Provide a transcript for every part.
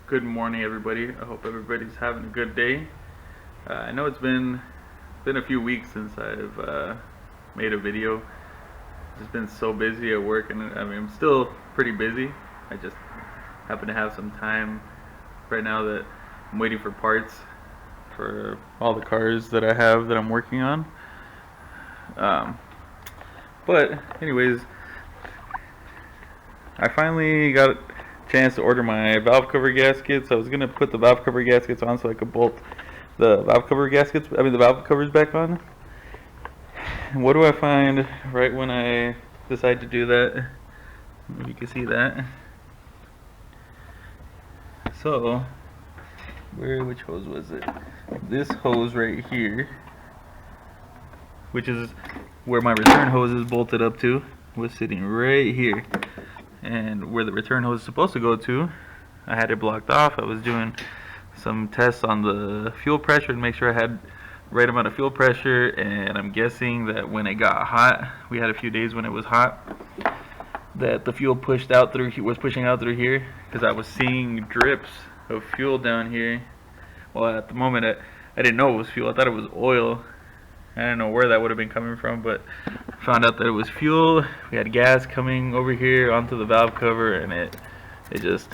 Good morning, everybody. I hope everybody's having a good day. I know it's been a few weeks since I've made a video. Just been so busy at work, and I mean I'm still pretty busy. I just happen to have some time right now that I'm waiting for parts for all the cars that I have that I'm working on. But anyways, I finally got a chance to order my valve cover gaskets. I was gonna put the valve cover gaskets on so I could bolt the valve covers back on. And what do I find right when I decide to do that? You can see that. So, which hose was it? This hose right here, which is where my return hose is bolted up to, was sitting right here. And where the return hose is supposed to go to, I had it blocked off. I was doing some tests on the fuel pressure to make sure I had right amount of fuel pressure, and I'm guessing that when it got hot, we had a few days when it was hot, that the fuel was pushing out through here, because I was seeing drips of fuel down here. Well, at the moment I didn't know it was fuel. I thought it was oil. I don't know where that would have been coming from, but found out that it was fuel. We had gas coming over here onto the valve cover, and it just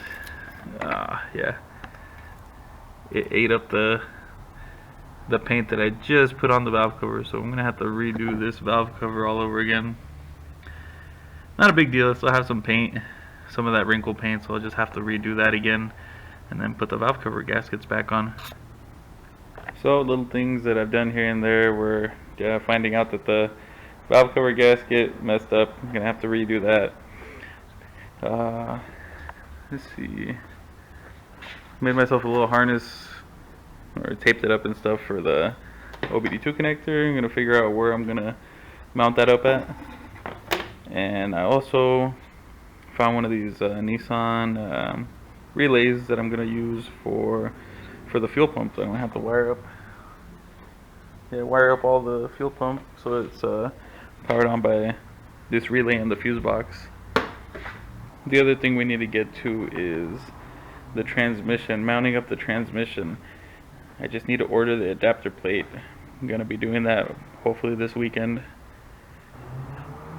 yeah, it ate up the paint that I just put on the valve cover. So I'm gonna have to redo this valve cover all over again. Not a big deal. I still have some paint, some of that wrinkle paint, so I'll just have to redo that again and then put the valve cover gaskets back on. So little things that I've done here and there were finding out that the valve cover gasket messed up. I'm gonna have to redo that. Let's see. Made myself a little harness, or taped it up and stuff for the OBD2 connector. I'm gonna figure out where I'm gonna mount that up at. And I also found one of these Nissan relays that I'm gonna use for the fuel pump, so I don't have to wire up all the fuel pump, so it's powered on by this relay and the fuse box. The other thing we need to get to is the transmission, mounting up the transmission. I just need to order the adapter plate. I'm gonna be doing that hopefully this weekend.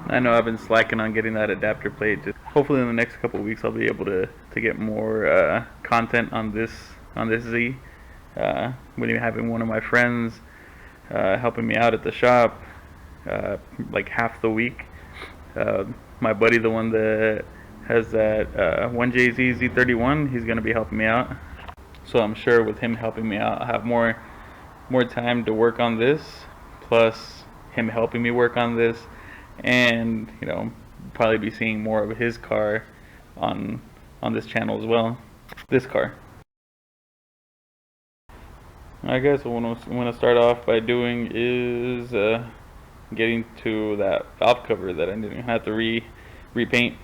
I know I've been slacking on getting that adapter plate. Just hopefully in the next couple weeks I'll be able to get more content on this Z. When having one of my friends helping me out at the shop like half the week. My buddy, the one that has that 1JZ Z31, he's going to be helping me out. So I'm sure with him helping me out, I'll have more time to work on this, plus him helping me work on this, and you know, probably be seeing more of his car on this channel as well. This car. I guess what I want to start off by doing is getting to that valve cover that I didn't have to repaint.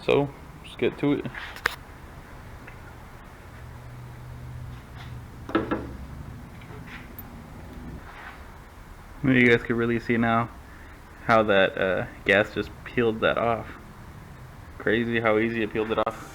So let's get to it. You guys can really see now how that gas just peeled that off. Crazy how easy it peeled it off.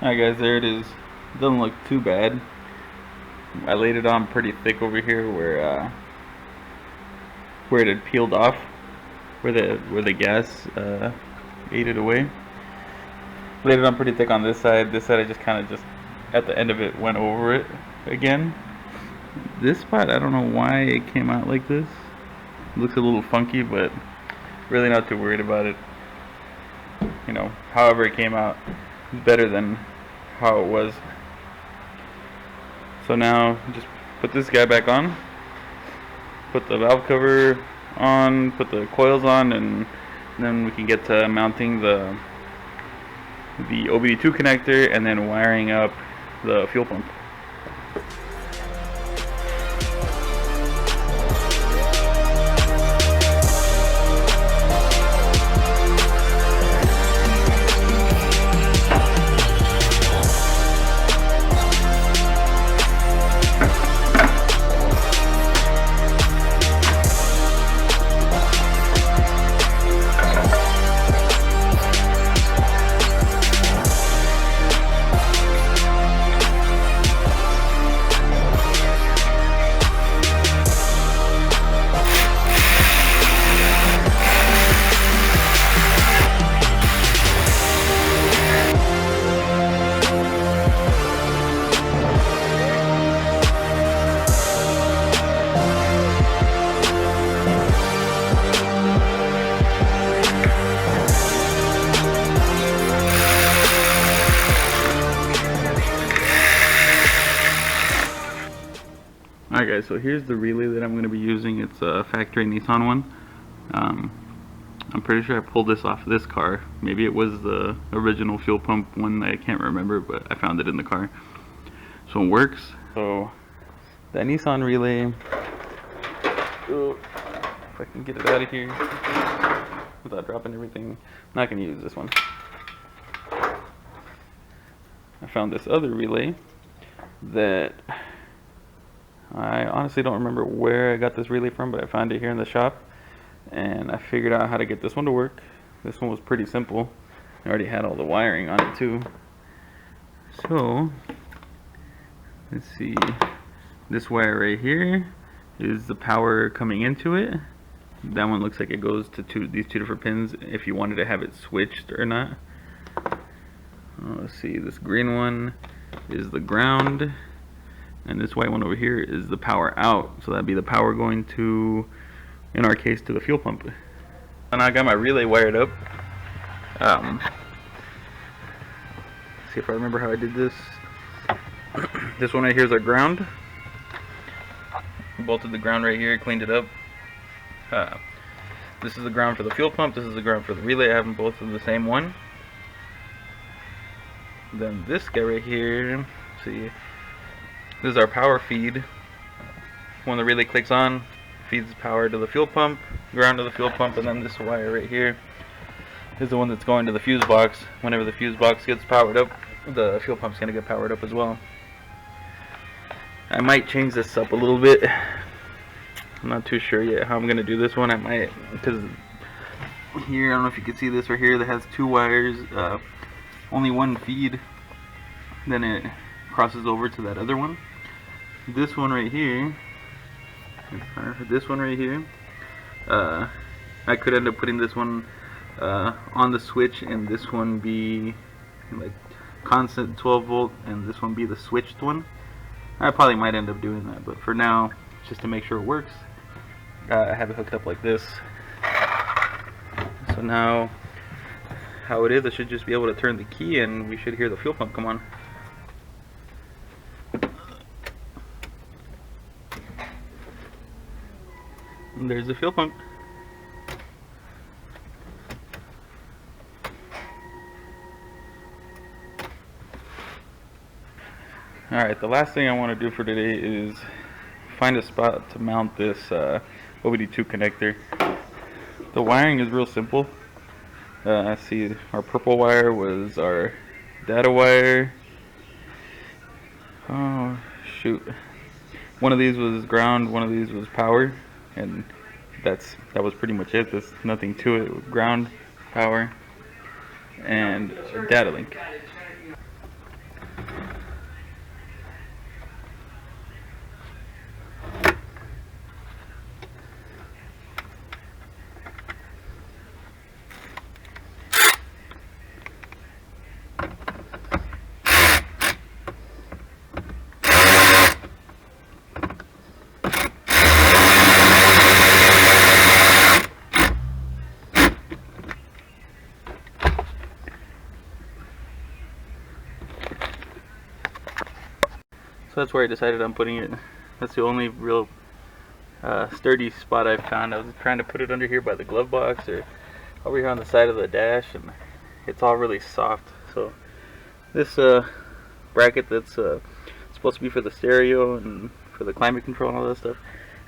Alright guys, there it is. Doesn't look too bad. I laid it on pretty thick over here where it had peeled off, where the gas ate it away. Laid it on pretty thick on this side. This side I just kind of just at the end of it went over it again. This spot, I don't know why it came out like this. It looks a little funky, but really not too worried about it. You know, however it came out is better than how it was. So now just put this guy back on, put the valve cover on, put the coils on, and then we can get to mounting the OBD2 connector and then wiring up the fuel pump. Alright guys, so here's the relay that I'm going to be using. It's a factory Nissan one. I'm pretty sure I pulled this off this car. Maybe it was the original fuel pump one, I can't remember, but I found it in the car. So it works. So that Nissan relay, if I can get it out of here without dropping everything. I'm not going to use this one. I found this other relay that I honestly don't remember where I got this relay from, but I found it here in the shop and I figured out how to get this one to work. This one was pretty simple. I already had all the wiring on it too. So let's see, this wire right here is the power coming into it. That one looks like it goes to these two different pins if you wanted to have it switched or not. Let's see, this green one is the ground, and this white one over here is the power out. So that'd be the power going to, in our case, to the fuel pump. And I got my relay wired up. See if I remember how I did this. This one right here is our ground. Bolted the ground right here, cleaned it up. This is the ground for the fuel pump. This is the ground for the relay. I have them both in the same one. Then this guy right here, see, this is our power feed. When the relay clicks on, feeds power to the fuel pump, ground to the fuel pump, and then this wire right here is the one that's going to the fuse box. Whenever the fuse box gets powered up, the fuel pump's going to get powered up as well. I might change this up a little bit. I'm not too sure yet how I'm going to do this one. I might, because here, I don't know if you can see this right here, that has two wires, only one feed, then it crosses over to that other one. This one right here, I could end up putting this one on the switch and this one be like constant 12 volt and this one be the switched one. I probably might end up doing that, but for now, just to make sure it works, I have it hooked up like this. So now, how it is, I should just be able to turn the key and we should hear the fuel pump come on. And there's the fuel pump. Alright, the last thing I want to do for today is find a spot to mount this OBD2 connector. The wiring is real simple. I see our purple wire was our data wire. Oh shoot. One of these was ground, one of these was power, and that was pretty much it. There's nothing to it. Ground, power, and a data link. So that's where I decided on putting it. That's the only real sturdy spot I've found. I was trying to put it under here by the glove box or over here on the side of the dash, and it's all really soft. So this bracket that's supposed to be for the stereo and for the climate control and all that stuff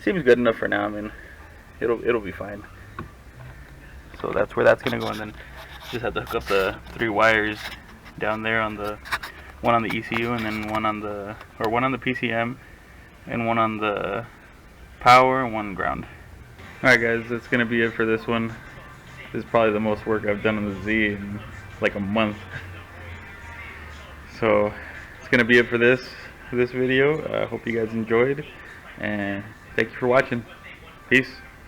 seems good enough for now. I mean, it'll be fine. So that's where that's gonna go, and then just have to hook up the 3 wires down there on the one on the ECU, and then one on the PCM, and one on the power, and one ground. Alright guys, that's gonna be it for this one. This is probably the most work I've done on the Z in like a month. So it's gonna be it for this video. I hope you guys enjoyed, and thank you for watching. Peace.